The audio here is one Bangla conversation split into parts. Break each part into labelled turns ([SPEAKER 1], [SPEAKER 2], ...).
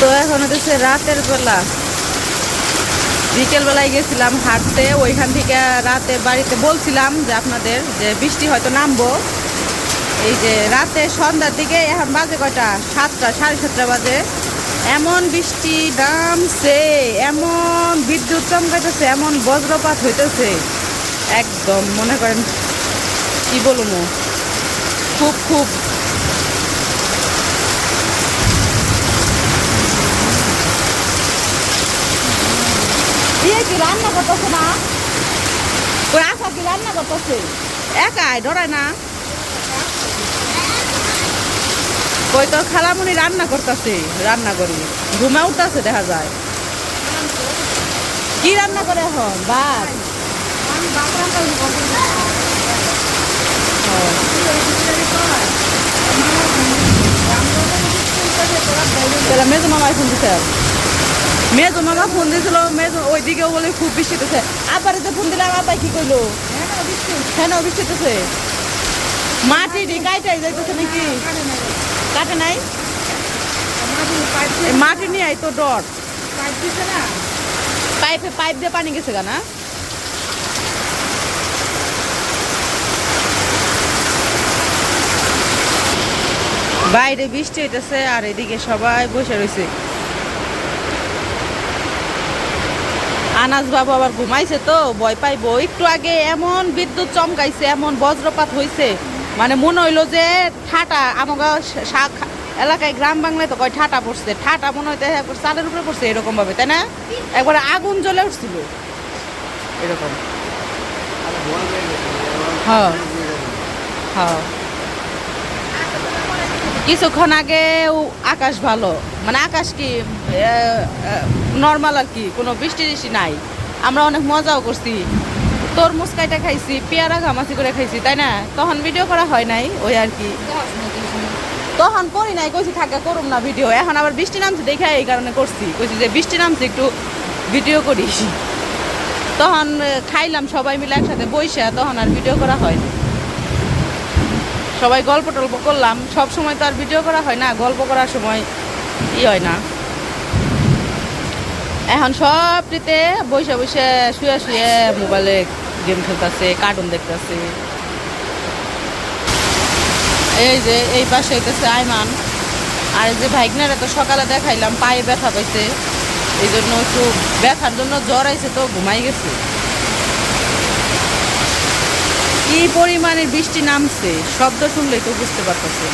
[SPEAKER 1] তো এখন হচ্ছে রাতের বেলা, বিকেল বেলায় গেছিলাম হাঁটতে, ওইখান থেকে রাতে বাড়িতে বলছিলাম যে আপনাদের যে বৃষ্টি হয়তো নামবো। এই যে রাতে সন্ধ্যার দিকে, এখন বাজে কয়টা, 7টা, 7:30 বাজে, এমন বৃষ্টি নামছে, এমন বিদ্যুৎ চমকাইতেছে, এমন বজ্রপাত হইতেছে, একদম মনে করেন কি বলবো, খুব খুব দিয়ে কি রান্না করতেছে না, ওই আশা কি রান্না করতেছে একাই, ডরায় না? ওই তোর খালামুনি রান্না করতেছে, রান্না করি ঘুমে উঠতেছে দেখা যায়। কি রান্না করে এখন? ভাত? মেজো মামাই ফোন দিছে, মেজো মামা ফোন দিয়েছিল, মেজো ওইদিকেও বলে খুব বৃষ্টি হতেছে। আবার এতে ফোন দিলাম, আবার কি কইলো, হ্যাঁ বৃষ্টি হতেছে, মাটি কাইটাই যাইতেছে নাকি? কাটে নাই, মাটি নিয়ে আই তো ডর, পাইপে পাইপ দিয়ে পানি গেছে না? বাইরে বৃষ্টি হইতেছে আর এদিকে সবাই বসে রয়েছে। আনাজ বাবু আবার ঘুমাইছে তো ভয় পাইবো। একটু আগে এমন বিদ্যুৎ চমকাইছে, এমন বজ্রপাত হয়েছে, মানে মনে হইলো যে ঠাটা আমাকে শাক এলাকায়, গ্রাম বাংলায় তো কয় ঠাটা পড়ছে, ঠাটা মনে হইতে চালের উপরে পড়ছে এরকম ভাবে, তাই না? একবারে আগুন জ্বলে উঠছিল এরকম। হ্যাঁ হ্যাঁ, কিছুক্ষণ আগে আকাশ ভালো, মানে আকাশ কি নর্মাল আর কি, কোনো বৃষ্টি টিষ্টি নাই। আমরা অনেক মজাও করছি, তরমুজ কাইটা খাইছি, পেয়ারা ঘামাচি করে খাইছি, তাই না? তখন ভিডিও করা হয় নাই, ওই আর কি, তখন করি নাই, কইছি থাকা করুম না ভিডিও। এখন আবার বৃষ্টি নামছে দেখে এই কারণে করছি, কইছি যে বৃষ্টি নামছে একটু ভিডিও করি। তখন খাইলাম সবাই মিলে একসাথে বইসা, তখন আর ভিডিও করা হয় না। সবাই গল্প টল্প করলাম, সব সময় তো আর ভিডিও করা হয় না, গল্প করার সময় হয় না। এখন সবটিতে বসে বসে শুয়ে শুয়ে মোবাইলে গেম খেলতেছে, কার্টুন দেখতেছে। এই যে এই পাশে হইতেছে আইমান, আর এই যে ভাইগনারা তো সকালে দেখাইলাম পায়ে ব্যথা পাইছে, এই জন্য একটু ব্যথার জন্য জ্বর আইছে, তো ঘুমাই গেছে। কি পরিমাণে বৃষ্টি নামছে, শব্দ শুনলেই তো বুঝতে পারতেছে।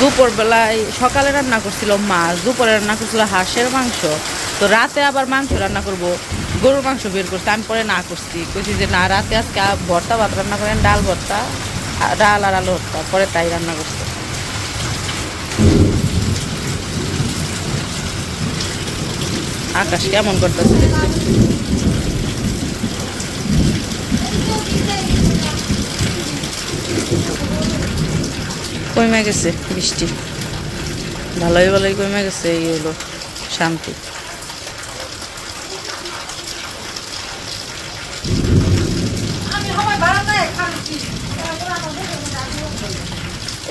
[SPEAKER 1] দুপুরবেলায়, সকালে রান্না করছিল মাছ, দুপুরে রান্না করছিল হাঁসের মাংস, তো রাতে আবার মাংস রান্না করব, গরুর মাংস বের করছি। আমি পরে না করছি, কইছি যে না, রাতে আজকে ভর্তা ভাত রান্না করেন, ডাল ভর্তা, ডাল আর আলু ভর্তা, পরে তাই রান্না করছে। আকাশ কেমন করতেছে, কমে গেছে বৃষ্টি, ভালোই ভালোই কমে গেছে, এই হলো শান্তি।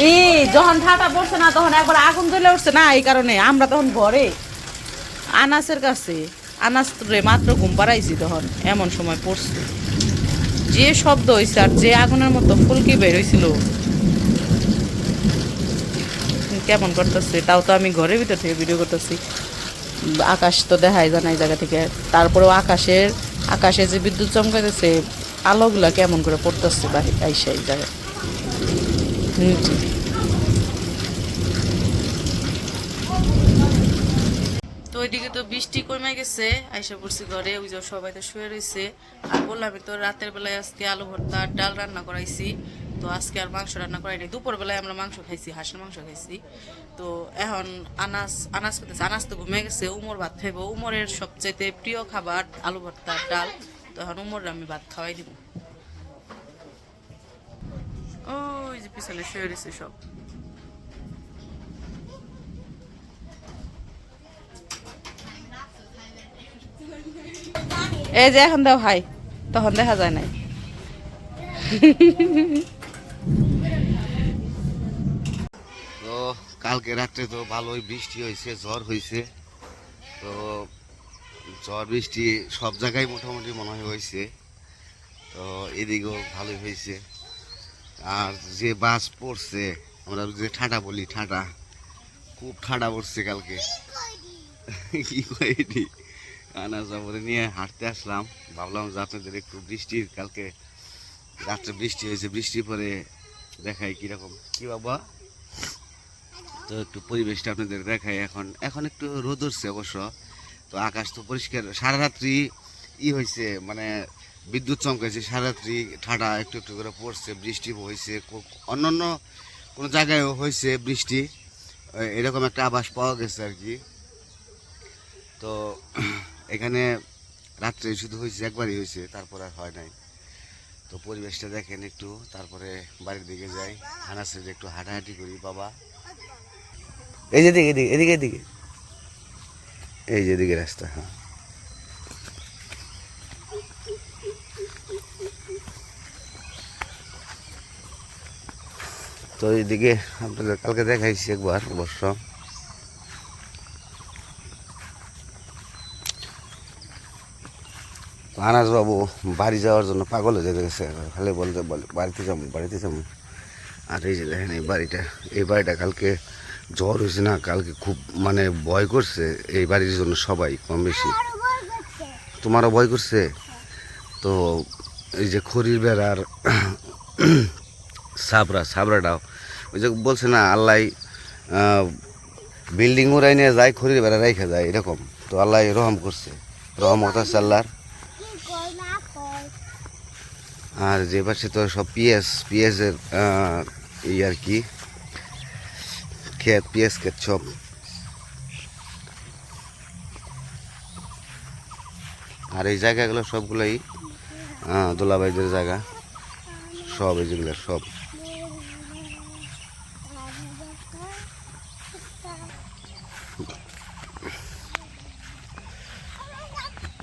[SPEAKER 1] এই যখন ঠাটা পড়ছে না তখন একবার আগুন জ্বলে উঠছে না, এই কারণে আমরা তখন ঘরে আনাসের কাছে আনাস রে মাত্র ঘুম পাড়াইছি, তখন এমন সময় পড়ছে যে শব্দ হয়েছে আর যে আগুনের মতো ফুলকি বের হয়েছিল কেমন করতেছে। তাও তো আমি ঘরের ভিতর থেকে ভিডিও করতেছি, আকাশ তো দেখাই যায় না এই জায়গা থেকে। তারপরেও আকাশে যে বিদ্যুৎ চমকাইতেছে, আলোগুলা কেমন করে পড়তেছে বাড়ি আইসা এই জায়গায়। তো ওইদিকে তো বৃষ্টি কমে গেছে, আইসা পড়ছি ঘরে। ওই যে সবাই তো শুয়ে রয়েছে। আর বললাম তো রাতের বেলায় আজকে আলু ভর্তা আর ডাল রান্না করাইছি। তো আজকে আর মাংস রান্না করাইনি, দুপুর বেলায় আমরা মাংস খাইছি, হাঁসের মাংস খাইছি। তো এখন আনাস পেতেছে, আনাস তো ঘুমিয়ে গেছে, উমর ভাত খাইব। উমরের সবচাইতে প্রিয় খাবার আলু ভর্তা আর ডাল। তো এখন উমর আমি ভাত খাওয়াই দিব। ওই যে পিছনে শুয়ে রয়েছে সব। এই যে এখন দাও হাই, তখন দেখা যায় নাই।
[SPEAKER 2] তো কালকে রাত্রে তো ভালোই বৃষ্টি হয়েছে, ঝড় হয়েছে। তো ঝড় বৃষ্টি সব জায়গায় মোটামুটি মনে হয় হয়েছে। তো এদিকেও ভালোই হয়েছে। আর যে বাস পড়ছে, আমরা যে ঠাডা বলি, ঠাডা খুব ঠাডা পড়ছে কালকে। কি কয়টি আনা যাবরে নিয়ে হাঁটতে আসলাম, ভাবলাম যে আপনাদের একটু বৃষ্টির, কালকে রাত্রে বৃষ্টি হয়েছে, বৃষ্টি পরে দেখাই কিরকম কি বাবা। তো একটু পরিবেশটা আপনাদের দেখাই। এখন একটু রোদ উঠছে অবশ্য। তো আকাশ তো পরিষ্কার, সারা রাত্রি হয়েছে, মানে বিদ্যুৎ চমকাইছে, সারা রাত্রি ঠাডা একটু একটু করে পড়ছে, বৃষ্টি হয়েছে, অন্যান্য কোনো জায়গায়ও হয়েছে বৃষ্টি, এরকম একটা আভাস পাওয়া গেছে আর কি। তো এখানে রাত্রে শুধু হয়েছে, একবারই হয়েছে, তারপর আর হয় নাই। তো পরিবেশটা দেখেন একটু, তারপরে বাড়ির দিকে যাই, আনাসে একটু হাঁটাহাঁটি করি। বাবা এই যে দিকে এদিকে এদিকে এদিকে এই যে দিকে রাস্তা। হ্যাঁ, তো এইদিকে আপনাদের কালকে দেখাইছি একবার অবশ্য। আনাস বাবু বাড়ি যাওয়ার জন্য পাগল হয়ে যেতে গেছে, খালি বলতে বাড়িতে যাবো বাড়িতে যাবো। আর এই যে দেখেন এই বাড়িটা কালকে ঝড় হয়েছে না, কালকে খুব মানে ভয় করছে এই বাড়ির জন্য সবাই কম বেশি। তোমারও ভয় করছে? তো এই যে খড়ির বেড়ার সাবরাটাও ওই যে বলছে না, আল্লাহ বিল্ডিং উড়াই নিয়ে যায়, খড়ির বেড়া রেখে যায়, এরকম। তো আল্লাহ রহম করছে, রহমত আছে আল্লাহর। আর যে পাশে তো সব পিএসের এই আর কি ক্ষেত, পিএস ক্ষেত সব। আর এই জায়গাগুলো সবগুলোই দোলাবাইদের জায়গা, সব এই যেগুলো সব।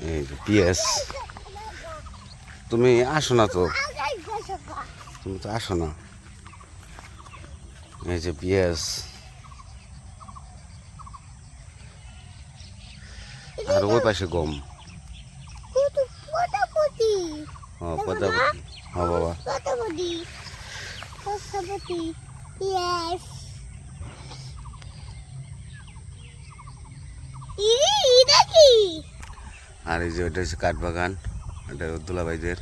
[SPEAKER 2] এই যে পিএস, তুমি আসো না, তুমি তো আসো না। এই যে পিএস, আর ওই পাশে গম। প্রজাপতি, হ্যাঁ বাবা। আর এই যে ওইটা হচ্ছে কাঠবাগান, এটা দুলাভাইদের।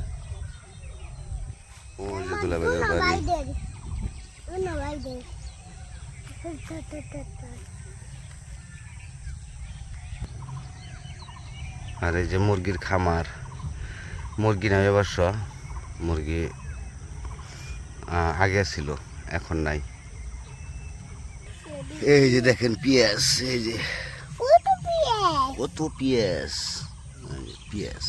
[SPEAKER 2] ওই যে দুলাভাইদের বাড়ি। আর এই যে মুরগির খামার, মুরগি নাই অবশ্য, মুরগি আগে ছিল, এখন নাই। এই যে দেখেন পিয়াস, এই যে কত পিয়াস, পিয়াস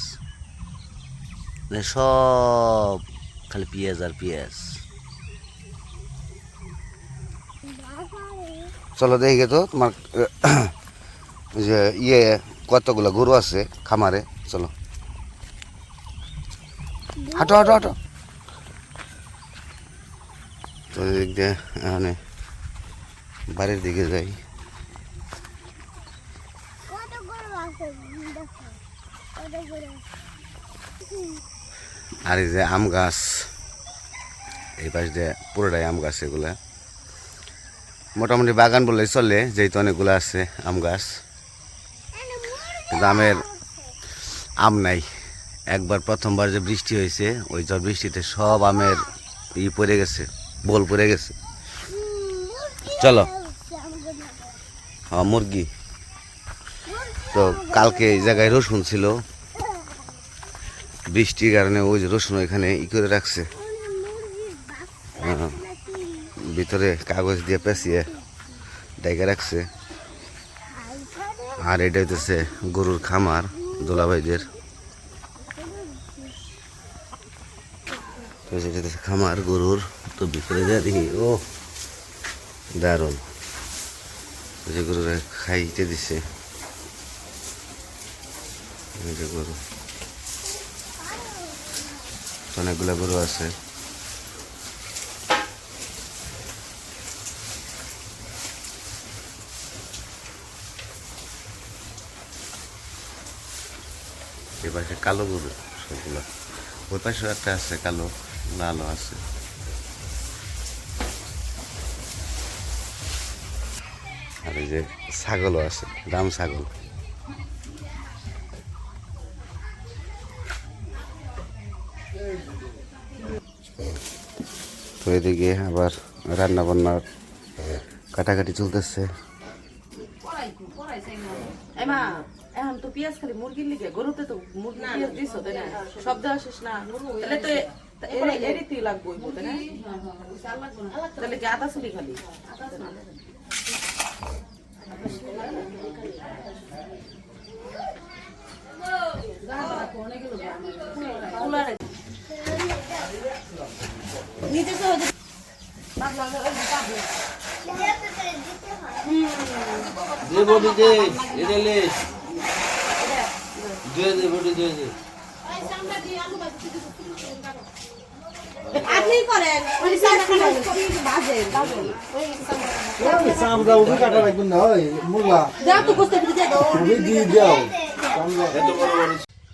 [SPEAKER 2] সব খালি পিয়াজ আর পিয়াজ। চলো দেখি তো তোমার যে কতগুলো গরু আছে খামারে, চলো হাঁটো হাঁটো হাঁটো। তো এদিক দিয়ে এখানে বাড়ির দিকে যাই। আর এই যে আম গাছ, এই পাশ দিয়ে পুরোটাই আম গাছ। এগুলা মোটামুটি বাগান বললেই চলে, যেহেতু অনেকগুলো আছে আম গাছ, কিন্তু আম নাই। একবার প্রথমবার যে বৃষ্টি হয়েছে, ওই ঝড় বৃষ্টিতে সব আমের পড়ে গেছে, বোল পড়ে গেছে। চলো মুরগি তো কালকে এই জায়গায় রসুন ছিল, বৃষ্টির কারণে ওই যে রসুন এখানে করে রাখছে, ভিতরে কাগজ দিয়ে পেঁচিয়ে ডেকে রাখছে। আর এটা হইতেছে গরুর খামার দোলাভাইদের, খামার গরুর। তো ভিতরে যা দেখি, ও দারুণ, যে গরুরা খাইতে দিছে গরু, অনেকগুলা গরু আছে। এ পাশে কালো গরু সবগুলো, ওই পাশে একটা আছে কালো, লালও আছে। আর এই যে ছাগলও আছে, দাম ছাগল। তো এদিকে আবার রান্না বান্নার কাটাকাটি চলতেছে।
[SPEAKER 1] এখন তো পেঁয়াজ খালি মুরগির লিগে, গরুতে তো মুরগি পেঁয়াজ দিছো তাই না, সব দেওয়া শেষ না, তাহলে তো এরিতেই লাগবো তাই না, তাহলে কি আদা চুলি খালি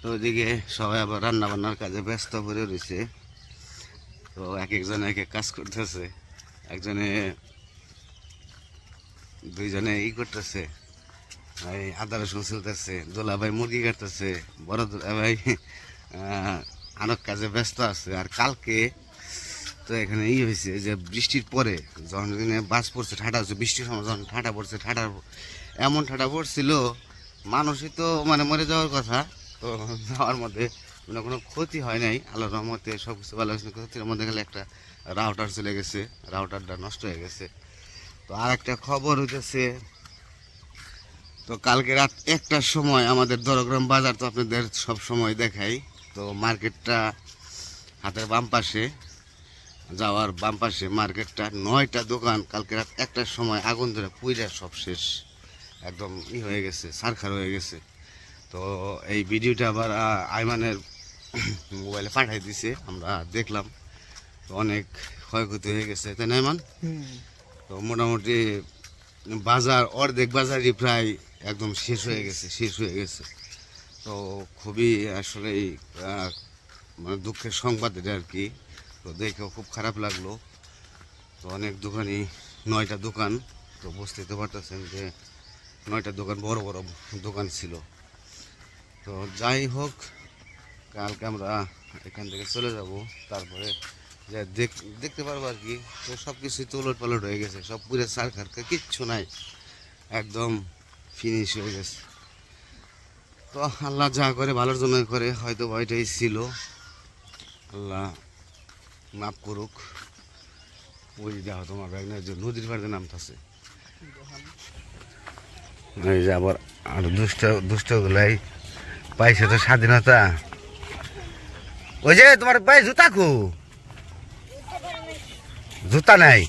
[SPEAKER 2] তো ওইদিকে সবাই আবার রান্না বান্নার কাজে ব্যস্ত হয়ে রয়েছে। তো এক একজনে এক এক কাজ করতেছে, একজনে দুইজনে করতেছে, এই আদা রসুন চলতেছে, দোলা ভাই মুরগি কাটতেছে, বড় দোলা ভাই অনেক কাজে ব্যস্ত আছে। আর কালকে তো এখানে হয়েছে যে বৃষ্টির পরে যখন বাস পড়ছে, ঠান্ডা হচ্ছে, বৃষ্টির সময় যখন ঠান্ডা পড়ছে, এমন ঠান্ডা পড়ছিল, মানুষই তো মরে যাওয়ার কথা। তো যাওয়ার মধ্যে কোনো ক্ষতি হয় নাই, আল্লাহর রহমতে সব কিছু ভালো হয়েছে। ক্ষতির মধ্যে গেলে একটা রাউটার চলে গেছে, রাউটারটা নষ্ট হয়ে গেছে। তো আর একটা খবর হইতেছে, তো কালকে রাত 1টার সময় আমাদের দরগ্রাম বাজার তো আপনাদের সব সময় দেখাই, তো মার্কেটটা হাতের বাম পাশে, যাওয়ার বাম পাশে মার্কেটটা, 9টা দোকান কালকে রাত 1টার সময় আগুন ধরে পুইরা সব শেষ, একদম হয়ে গেছে, সারখার হয়ে গেছে। তো এই ভিডিওটা আবার আইমানের মোবাইলে পাঠাই দিছে, আমরা দেখলাম। তো অনেক ক্ষয়ক্ষতি হয়ে গেছে তাই না আইমান? তো মোটামুটি বাজার অর্ধেক বাজারই প্রায় একদম শেষ হয়ে গেছে। তো খুবই আসলে দুঃখের সংবাদ এটা আর কি। তো দেখেও খুব খারাপ লাগলো। তো অনেক দোকানই, 9টা দোকান, তো বুঝতে তো পারতেছেন যে 9টা দোকান বড় বড় দোকান ছিল। তো যাই হোক, কালকে আমরা এখান থেকে চলে যাব, তারপরে যা দেখতে পারবো আর কি। তো সব কিছুই তো উলট পালট হয়ে গেছে, সব পুরো সারখার, কিচ্ছু নাই, একদম ফিনিশ হয়ে গেছে। তো আল্লাহ যা করে ভালোর জন্য করে, হয়তো ভয়টাই ছিল, আল্লাহ মাফ করুক। ওই দেখো তোমার ব্যাগ যে নদীর পাড়ে নামতেছে, এই যে আবার আর দুষ্টগুলাই পাইছে তো স্বাধীনতা। ওই যে তোমার পায়ে জুতা জুতা নাই,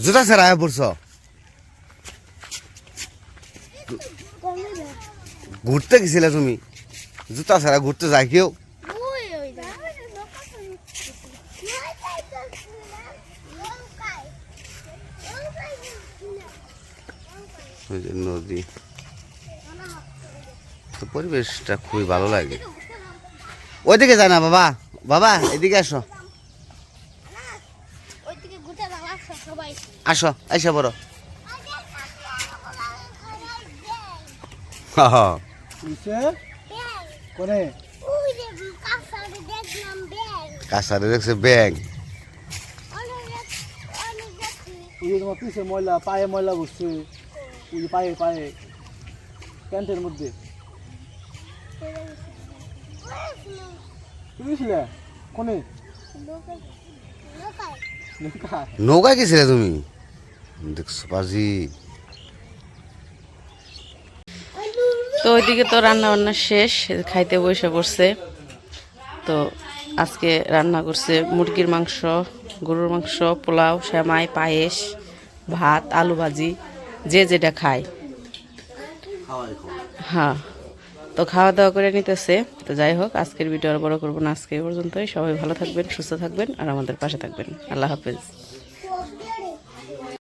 [SPEAKER 2] জুতা ছাড়া পড়ছ, ঘুরতে গেছিলে তুমি, জুতা ছাড়া ঘুরতে যায় কেউ? ওই যে নদী, তো পরিবেশটা খুবই ভালো লাগে। ওইদিকে যায় না বাবা, বাবা এদিকে আসো, আসো আইসা বড়। কাছারে দেখছে ব্যাং,
[SPEAKER 3] তোমার পিছে ময়লা, পায়ে ময়লা বসছে, পায়ে পায়ে প্যান্টের মধ্যে। তুমি গেছিলে কোনে?
[SPEAKER 2] নৌকায় গেছিলে তুমি? দেখছো পাজি।
[SPEAKER 1] তো ওইদিকে তো রান্না বান্না শেষ, খাইতে বসে পড়ছে। তো আজকে রান্না করছে মুরগির মাংস, গরুর মাংস, পোলাও, সেমাই, পায়েস, ভাত, আলু ভাজি, যে যেটা খায়। হ্যাঁ, তো খাওয়া দাওয়া করে নিতেছে। তো যাই হোক, আজকের ভিডিও আর বড় করবো না, আজকে এই পর্যন্তই। সবাই ভালো থাকবেন, সুস্থ থাকবেন আর আমাদের পাশে থাকবেন। আল্লাহ হাফেজ।